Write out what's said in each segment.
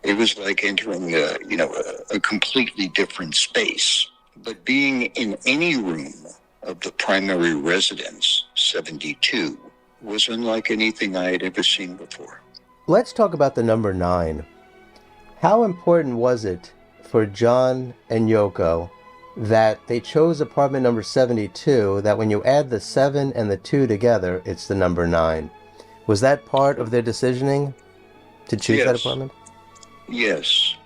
It was like entering a completely different space. But being in any room of the primary residence, 72, was unlike anything I had ever seen before. Let's talk about the number 9. How important was it for John and Yoko that they chose apartment number 72, that when you add the 7 and the 2 together, it's the number 9? Was that part of their decisioning to choose that apartment? Yes.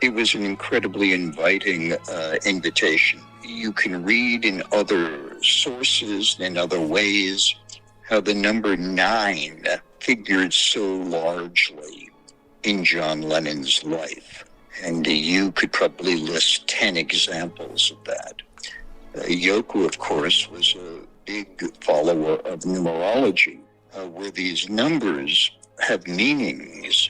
It was an incredibly inviting invitation. You can read in other sources and other ways how the number 9 figured so largely in John Lennon's life. And you could probably list 10 examples of that. Yoko, of course, was a big follower of numerology, where these numbers have meanings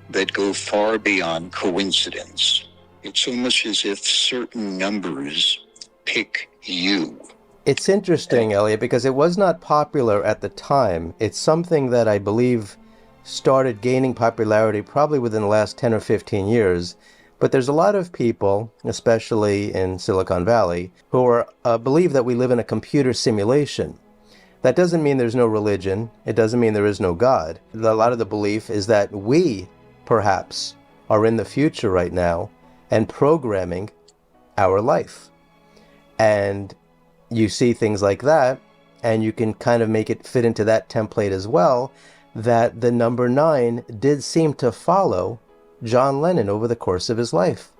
that go far beyond coincidence. It's almost as if certain numbers pick you. It's interesting, Elliot, because it was not popular at the time. It's something that I believe started gaining popularity probably within the last 10 or 15 years. But there's a lot of people, especially in Silicon Valley, who believe that we live in a computer simulation. That doesn't mean there's no religion. It doesn't mean there is no God. A lot of the belief is that we, perhaps, are in the future right now and programming our life. And you see things like that, and you can kind of make it fit into that template as well, that the number 9 did seem to follow John Lennon over the course of his life.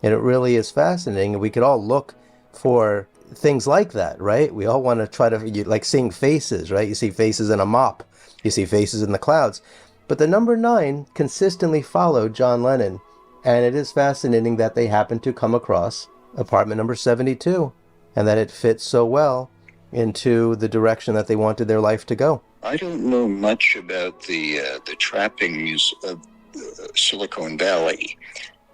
And it really is fascinating. And we could all look for things like that, right? We all want to try to, like seeing faces, right? You see faces in a mop. You see faces in the clouds. But the number 9 consistently followed John Lennon. And it is fascinating that they happened to come across apartment number 72 and that it fits so well into the direction that they wanted their life to go. I don't know much about the trappings of Silicon Valley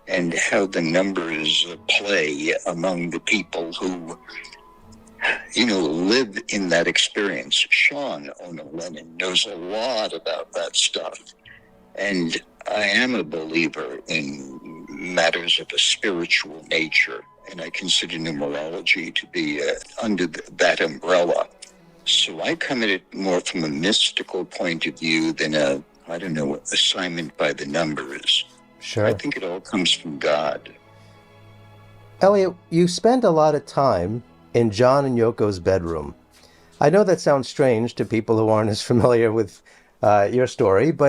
and how the numbers play among the people who, live in that experience. Sean Ono Lennon knows a lot about that stuff. And I am a believer in matters of a spiritual nature, and I consider numerology to be under that umbrella. So I come at it more from a mystical point of view than assignment by the numbers. Sure. I think it all comes from God. Elliot, you spend a lot of time in John and Yoko's bedroom. I know that sounds strange to people who aren't as familiar with your story, but